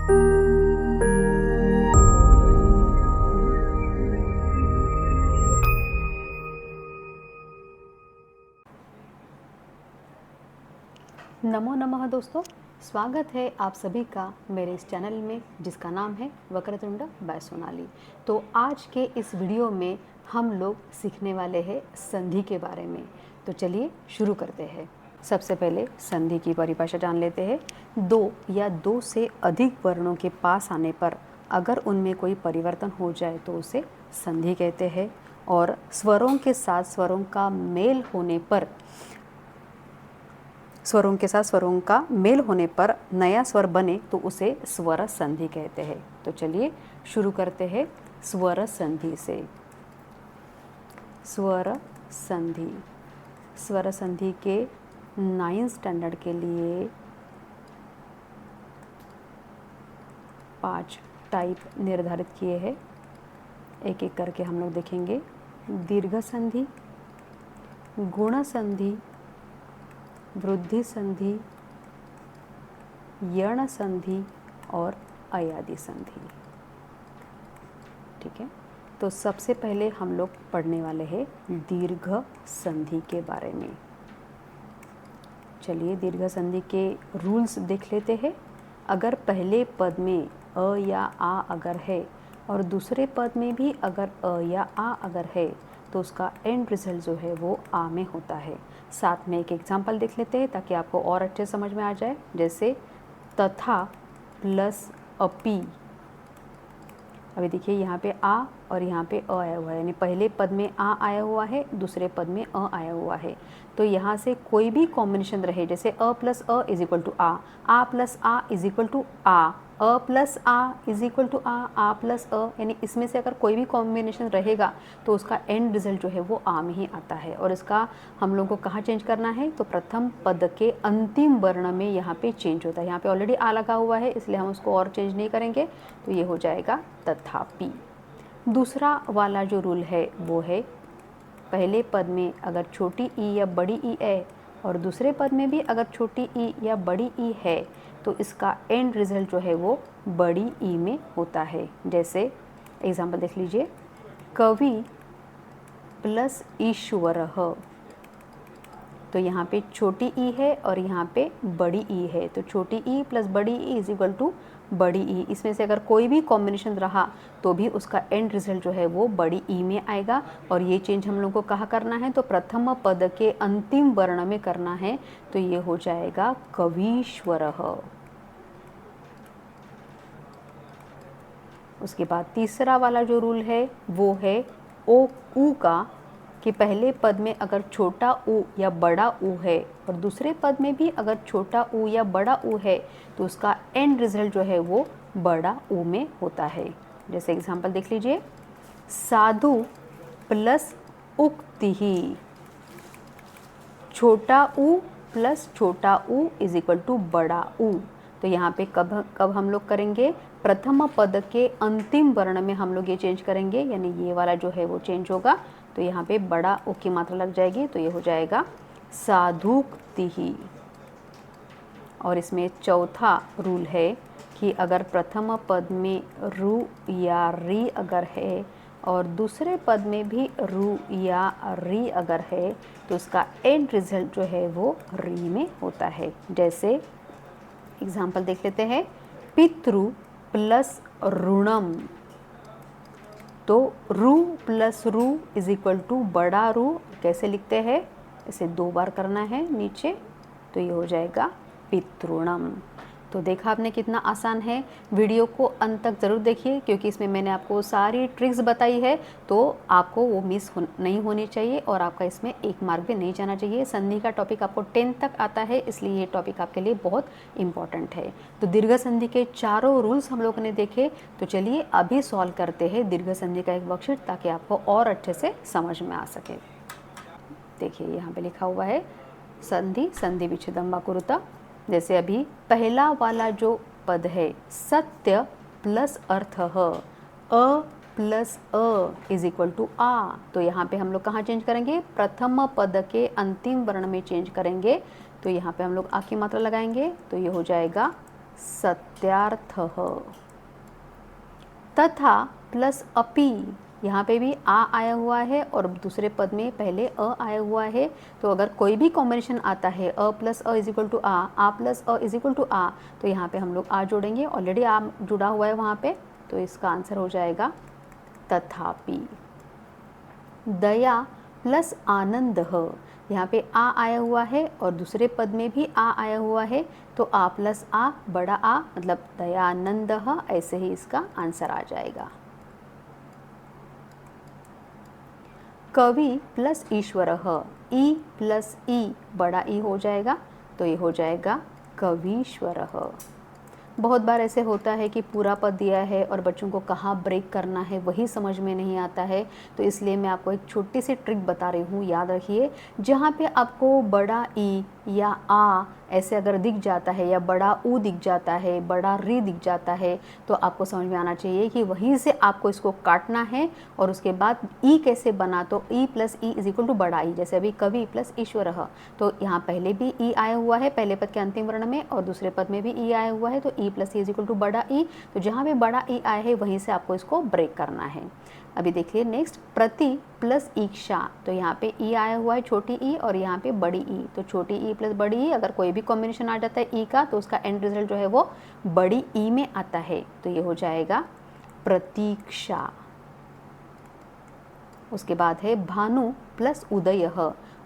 नमो नमः दोस्तों, स्वागत है आप सभी का मेरे इस चैनल में जिसका नाम है वक्रतुंड बाय सोनाली। तो आज के इस वीडियो में हम लोग सीखने वाले हैं संधि के बारे में। तो चलिए शुरू करते हैं। सबसे पहले संधि की परिभाषा जान लेते हैं। दो या दो से अधिक वर्णों के पास आने पर अगर उनमें कोई परिवर्तन हो जाए तो उसे संधि कहते हैं। और स्वरों के साथ स्वरों का मेल होने पर नया स्वर बने तो उसे स्वर संधि कहते हैं। तो चलिए शुरू करते हैं स्वर संधि से। स्वर संधि के 9th स्टैंडर्ड के लिए 5 टाइप निर्धारित किए हैं। एक एक करके हम लोग देखेंगे। दीर्घ संधि, गुण संधि, वृद्धि संधि, यण संधि और अयादि संधि। ठीक है, तो सबसे पहले हम लोग पढ़ने वाले हैं दीर्घ संधि के बारे में। चलिए दीर्घ संधि के रूल्स देख लेते हैं। अगर पहले पद में अ या आ अगर है और दूसरे पद में भी अगर अ या आ अगर है तो उसका एंड रिजल्ट जो है वो आ में होता है। साथ में एक एग्जाम्पल देख लेते हैं ताकि आपको और अच्छे समझ में आ जाए। जैसे तथा प्लस अपि। अभी देखिए यहाँ पे आ और यहाँ पे अ आया हुआ है, यानी पहले पद में आ आया हुआ है, दूसरे पद में अ आया हुआ है। तो यहाँ से कोई भी कॉम्बिनेशन रहे, जैसे अ प्लस अ इज इक्वल टू आ प्लस आ इज इक्वल टू अ प्लस आ इज इक्वल टू आ प्लस अ, यानी इसमें से अगर कोई भी कॉम्बिनेशन रहेगा तो उसका एंड रिजल्ट जो है वो आ में ही आता है। और इसका हम लोग को कहाँ चेंज करना है, तो प्रथम पद के अंतिम वर्ण में यहाँ पे चेंज होता है। यहाँ पे ऑलरेडी आ लगा हुआ है इसलिए हम उसको और चेंज नहीं करेंगे, तो ये हो जाएगा तथापि। दूसरा वाला जो रूल है वो है पहले पद में अगर छोटी ई या बड़ी ई है और दूसरे पद में भी अगर छोटी ई या बड़ी ई है तो इसका एंड रिजल्ट जो है वो बड़ी ई में होता है। जैसे एग्जाम्पल देख लीजिए, कवि प्लस ईश्वरः। तो यहाँ पे छोटी ई है और यहाँ पे बड़ी ई है, तो छोटी ई प्लस बड़ी ई इज इक्वल टू बड़ी ई। इसमें से अगर कोई भी कॉम्बिनेशन रहा तो भी उसका एंड रिजल्ट जो है वो बड़ी ई में आएगा। और ये चेंज हम लोग को कहाँ करना है, तो प्रथम पद के अंतिम वर्ण में करना है, तो ये हो जाएगा कवीश्वरः। उसके बाद तीसरा वाला जो रूल है वो है ओ ऊ का, कि पहले पद में अगर छोटा ऊ या बड़ा ऊ है और दूसरे पद में भी अगर छोटा ऊ या बड़ा ऊ है तो उसका एंड रिजल्ट जो है वो बड़ा ऊ में होता है। जैसे एग्जांपल देख लीजिए, साधु प्लस उक्तिः। छोटा ऊ प्लस छोटा ऊ इज इक्वल टू बड़ा ऊ। तो यहाँ पे कब हम लोग करेंगे, प्रथम पद के अंतिम वर्ण में हम लोग ये चेंज करेंगे, यानी ये वाला जो है वो चेंज होगा। तो यहाँ पे बड़ा ऊ की मात्रा लग जाएगी, तो ये हो जाएगा साधुक्तिः। और इसमें चौथा रूल है कि अगर प्रथम पद में रु या री अगर है और दूसरे पद में भी रु या री अगर है तो उसका एंड रिजल्ट जो है वो री में होता है। जैसे एग्जाम्पल देख लेते हैं, पितृ प्लस ऋणम। तो रु प्लस रु इज इक्वल टू बड़ा रु। कैसे लिखते हैं, इसे 2 बार करना है नीचे, तो ये हो जाएगा पितृणम। तो देखा आपने कितना आसान है। वीडियो को अंत तक ज़रूर देखिए क्योंकि इसमें मैंने आपको सारी ट्रिक्स बताई है, तो आपको वो मिस नहीं होनी चाहिए और आपका इसमें 1 मार्क भी नहीं जाना चाहिए। संधि का टॉपिक आपको 10th तक आता है, इसलिए ये टॉपिक आपके लिए बहुत इंपॉर्टेंट है। तो दीर्घ संधि के चारों रूल्स हम लोगों ने देखे। तो चलिए अभी सॉल्व करते हैं दीर्घ संधि का एक वर्कशीट ताकि आपको और अच्छे से समझ में आ सके। देखिए यहाँ पे लिखा हुआ है संधि विच्छेदम वा कुरुता। जैसे अभी पहला वाला जो पद है सत्य प्लस अर्थः, अ प्लस अ इज इक्वल टू आ। तो यहाँ पे हम लोग कहाँ चेंज करेंगे, प्रथम पद के अंतिम वर्ण में चेंज करेंगे। तो यहाँ पे हम लोग आ की मात्रा लगाएंगे, तो ये हो जाएगा सत्यार्थः। तथा प्लस अपि, यहाँ पे भी आ आया हुआ है और दूसरे पद में पहले अ आया हुआ है, तो अगर कोई भी कॉम्बिनेशन आता है अ प्लस अ इज इक्वल टू आ प्लस अ इज इक्वल टू आ, तो यहाँ पे हम लोग आ जोड़ेंगे। ऑलरेडी आ जुड़ा हुआ है वहाँ पे, तो इसका आंसर हो जाएगा तथापि। दया प्लस आनंदः, यहाँ पे आ आया हुआ है और दूसरे पद में भी आ आया हुआ है, तो आ प्लस आ बड़ा आ मतलब दयानंदः, ऐसे ही इसका आंसर आ जाएगा। कवि प्लस ईश्वरः, ई प्लस ई बड़ा ई हो जाएगा, तो ये हो जाएगा कवीश्वरः। बहुत बार ऐसे होता है कि पूरा पद दिया है और बच्चों को कहाँ ब्रेक करना है वही समझ में नहीं आता है, तो इसलिए मैं आपको एक छोटी सी ट्रिक बता रही हूँ, याद रखिए। जहाँ पे आपको बड़ा ई या आ ऐसे अगर दिख जाता है या बड़ा ऊ दिख जाता है, बड़ा री दिख जाता है, तो आपको समझ में आना चाहिए कि वहीं से आपको इसको काटना है और उसके बाद ई कैसे बना, तो E plus E is equal to बड़ा ई। जैसे अभी कवि प्लस ईश्वरः, तो यहाँ पहले भी ई आया हुआ है पहले पद के अंतिम वर्ण में और दूसरे पद में भी ई आया हुआ है, तो E plus E is equal to बड़ा ई। तो जहाँ भी बड़ा ई आया है वहीं से आपको इसको ब्रेक करना है। अभी देखिए नेक्स्ट, प्रति प्लस ईक्षा, तो यहाँ पे ई आया हुआ है छोटी ई और यहाँ पे बड़ी ई, तो छोटी ई प्लस बड़ी ई अगर कोई भी कॉम्बिनेशन आ जाता है ई का, तो उसका एंड रिजल्ट जो है वो बड़ी ई में आता है, तो ये हो जाएगा प्रतीक्षा। उसके बाद है भानु प्लस उदयः,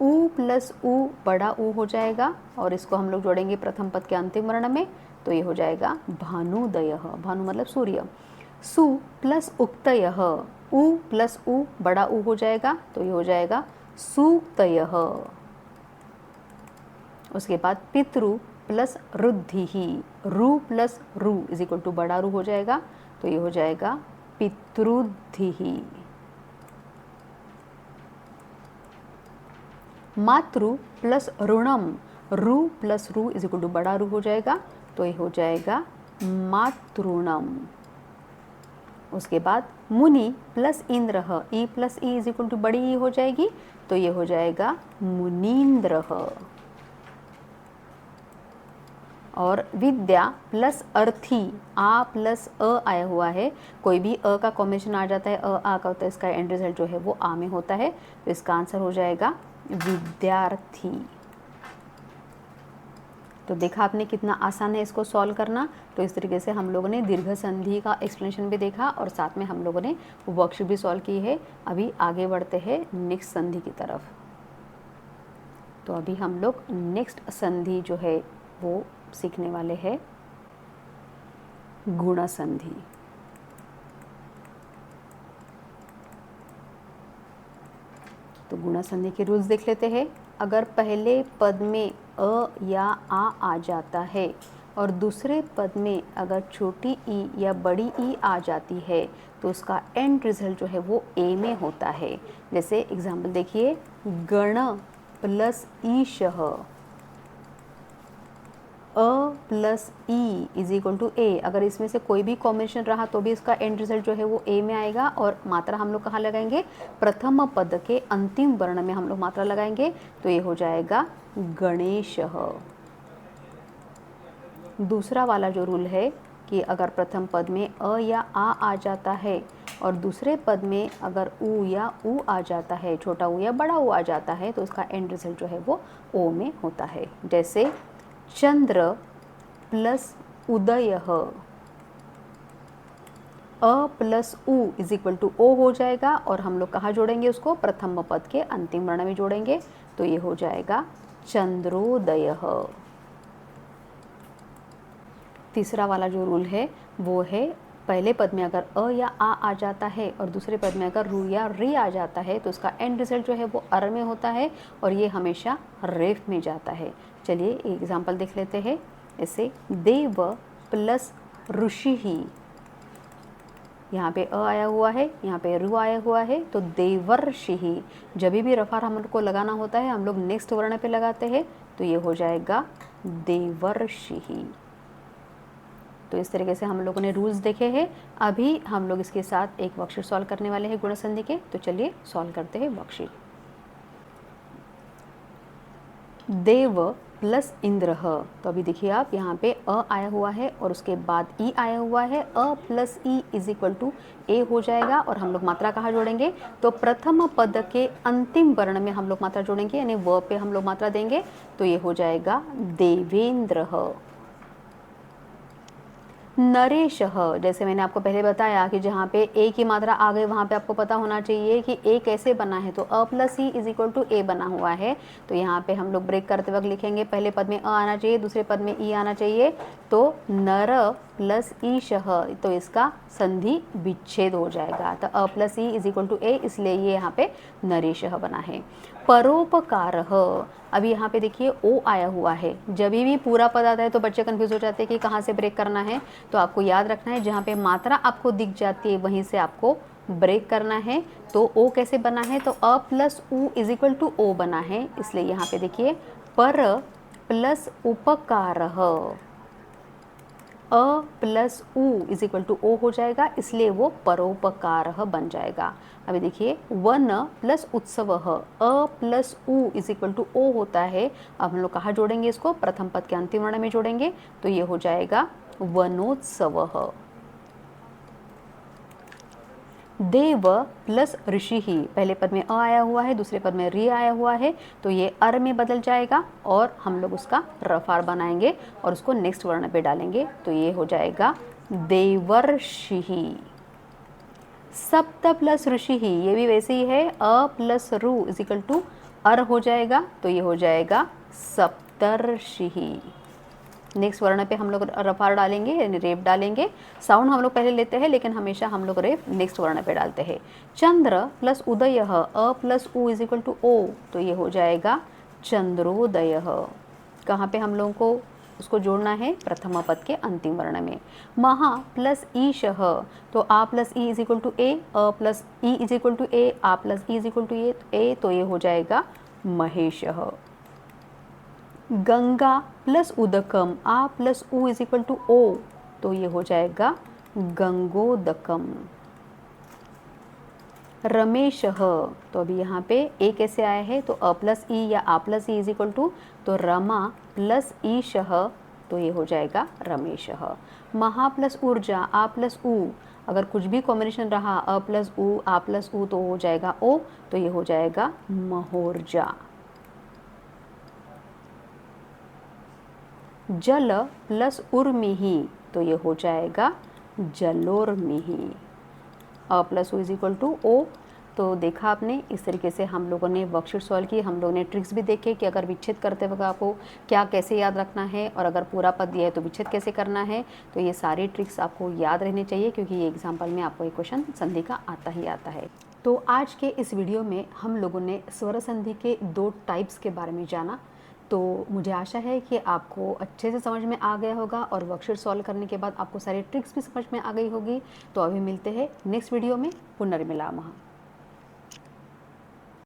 ऊ प्लस ऊ बड़ा ऊ हो जाएगा और इसको हम लोग जोड़ेंगे प्रथम पद के अंतिम वर्ण में, तो ये हो जाएगा भानुदयः, भानु मतलब सूर्य। सु प्लस उक्तयः, ऊ प्लस ऊ बड़ा ऊ हो जाएगा, तो ये हो जाएगा सूक्तयः। उसके बाद पितृ प्लस रुद्धिः, रु प्लस रु इज इक्वल टू बड़ा रू हो जाएगा, तो ये हो जाएगा पितृद्धिः। मातृ प्लस ऋणम, रु प्लस रु इज इक्वल टू बड़ा रू हो जाएगा, तो ये हो जाएगा मातृणम। उसके बाद मुनि प्लस इंद्रः, ई plus E is equal to बड़ी ई हो जाएगी, तो ये हो जाएगा मुनीन्द्रः। और विद्या प्लस अर्थी, आ प्लस अ आया हुआ है, कोई भी अ का कॉम्बिनेशन आ जाता है अ आ का, तो इसका एंड रिजल्ट जो है वो आ में होता है, तो इसका आंसर हो जाएगा विद्यार्थी। तो देखा आपने कितना आसान है इसको सॉल्व करना। तो इस तरीके से हम लोगों ने दीर्घ संधि का एक्सप्लेनेशन भी देखा और साथ में हम लोगों ने वर्कशीट भी सॉल्व की है। अभी आगे बढ़ते हैं नेक्स्ट संधि की तरफ। तो अभी हम लोग नेक्स्ट संधि जो है वो सीखने वाले हैं गुण संधि। तो गुण संधि के रूल्स देख लेते हैं। अगर पहले पद में अ या आ जाता है और दूसरे पद में अगर छोटी ई या बड़ी ई आ जाती है, तो उसका एंड रिजल्ट जो है वो ए में होता है। जैसे एग्जाम्पल देखिए, गण प्लस ईशः, अ plus E is equal to ए। अगर इसमें से कोई भी कॉम्बिनेशन रहा तो भी इसका एंड रिजल्ट जो है वो ए में आएगा। और मात्रा हम लोग कहाँ लगाएंगे? प्रथम पद के अंतिम वर्ण में हम लोग मात्रा लगाएंगे, तो ये हो जाएगा गणेशः। दूसरा वाला जो रूल है कि अगर प्रथम पद में अ या आ जाता है और दूसरे पद में अगर ऊ या ऊ आ जाता है, छोटा ऊ या बड़ा ऊ आ जाता है, तो उसका एंड रिजल्ट जो है वो ओ में होता है। जैसे चंद्र प्लस उदयः, अ प्लस ऊ इज इक्वल टू ओ हो जाएगा और हम लोग कहाँ जोड़ेंगे उसको? प्रथम पद के अंतिम वर्ण में जोड़ेंगे, तो ये हो जाएगा चंद्रोदयः। तीसरा वाला जो रूल है वो है पहले पद में अगर अ या आ जाता है और दूसरे पद में अगर रू या री आ जाता है, तो उसका एंड रिजल्ट जो है वो अर में होता है और ये हमेशा रेफ में जाता है। चलिए एक एग्जाम्पल देख लेते हैं। जैसे देव प्लस ऋषि, यहाँ पे अ आया हुआ है, यहाँ पे रू आया हुआ है, तो देवर्षि। जब भी रफार हम लोग को लगाना होता है हम लोग नेक्स्ट वर्ण पे लगाते हैं, तो ये हो जाएगा देवर्षि। तो इस तरीके से हम लोगों ने रूल्स देखे हैं। अभी हम लोग इसके साथ एक वर्कशीट सॉल्व करने वाले हैं गुण संधि के। तो चलिए सॉल्व करते हैं वर्कशीट। देव प्लस इंद्रः। तो अभी देखिए आप यहाँ पे अ आया हुआ है और उसके बाद ई आया हुआ है, अ plus E is equal to ए हो जाएगा। और हम लोग मात्रा कहाँ जोड़ेंगे, तो प्रथम पद के अंतिम वर्ण में हम लोग मात्रा जोड़ेंगे, यानी व पे हम लोग मात्रा देंगे, तो ये हो जाएगा देवेंद्रः। नरेशः, जैसे मैंने आपको पहले बताया कि जहाँ पे ए की मात्रा आ गई वहाँ पे आपको पता होना चाहिए कि ए कैसे बना है, तो अ plus E is equal to ए बना हुआ है। तो यहाँ पे हम लोग ब्रेक करते वक्त लिखेंगे, पहले पद में अ आना चाहिए, दूसरे पद में ई आना चाहिए, तो नर प्लस ईशः, तो इसका संधि विच्छेद हो जाएगा। तो अ plus E is equal to ए, इसलिए ये यहाँ पे नरेशः बना है। परोपकारः, अभी यहाँ पे देखिए ओ आया हुआ है, जब भी पूरा पद आता है तो बच्चे कंफ्यूज हो जाते हैं कि कहाँ से ब्रेक करना है। तो आपको याद रखना है, जहाँ पे मात्रा आपको दिख जाती है वहीं से आपको ब्रेक करना है। तो ओ कैसे बना है, तो अ प्लस उ इज इक्वल टू ओ बना है, इसलिए यहाँ पे देखिए पर प्लस उपकारः, अ प्लस उ इज इक्वल टू ओ हो जाएगा, इसलिए वो परोपकारः बन जाएगा। अभी देखिए वन प्लस उत्सवः, अ प्लस उ इज इक्वल टू ओ होता है। अब हम लोग कहाँ जोड़ेंगे इसको, प्रथम पद के अंतिम वर्ण में जोड़ेंगे, तो ये हो जाएगा वनोत्सवः। देव प्लस ऋषि, पहले पद में अ आया हुआ है, दूसरे पद में री आया हुआ है, तो ये अर में बदल जाएगा और हम लोग उसका रफार बनाएंगे और उसको नेक्स्ट वर्ण पे डालेंगे, तो ये हो जाएगा देवर्षिः। सप्त प्लस ऋषि, ये भी वैसे ही है, अ प्लस रु इज इक्वल टू अर हो जाएगा, तो ये हो जाएगा सप्तर्षिः। नेक्स्ट वर्ण पे हम लोग रफार डालेंगे, यानी रेप डालेंगे। साउंड हम लोग पहले लेते हैं, लेकिन हमेशा हम लोग रेप नेक्स्ट वर्ण पे डालते हैं। चंद्र प्लस उदयः, अ प्लस उ इज इक्वल टू ओ, तो ये हो जाएगा चंद्रोदयः। कहाँ पे हम लोगों को उसको जोड़ना है, प्रथमा पद के अंतिम वर्ण में। महा प्लस ईशः, तो आ plus E is equal to ए, अ plus E is equal to ए, आ plus E is equal to ए, तो ये हो जाएगा महेशः। गंगा प्लस उदकम, आ प्लस उ इज इक्वल टू ओ, तो ये हो जाएगा गंगोदकम। रमेशः, तो अभी यहाँ पे ए कैसे आया है, तो अ प्लस ई या आ plus E is equal to, तो रमा प्लस ईशः, तो ये हो जाएगा रमेशः। महा प्लस ऊर्जा, आ प्लस उ, अगर कुछ भी कॉम्बिनेशन रहा अ प्लस उ आ प्लस उ तो हो जाएगा ओ, तो ये हो जाएगा महोर्जा। जल प्लस उर्मिः, तो ये हो जाएगा जलोर्मिः। अ प्लस उ इज इक्वल टू ओ, तो देखा आपने, इस तरीके से हम लोगों ने वर्कशीट सॉल्व की। हम लोगों ने ट्रिक्स भी देखे कि अगर विच्छेद करते वक्त आपको क्या कैसे याद रखना है, और अगर पूरा पद दिया है तो विच्छेद कैसे करना है। तो ये सारी ट्रिक्स आपको याद रहनी चाहिए, क्योंकि ये एग्जाम्पल में आपको एक क्वेश्चन संधि का आता ही आता है। तो आज के इस वीडियो में हम लोगों ने स्वर संधि के 2 टाइप्स के बारे में जाना। तो मुझे आशा है कि आपको अच्छे से समझ में आ गया होगा, और वर्कशीट सॉल्व करने के बाद आपको सारी ट्रिक्स भी समझ में आ गई होगी। तो अभी मिलते हैं नेक्स्ट वीडियो में। पुनर्मिलामः।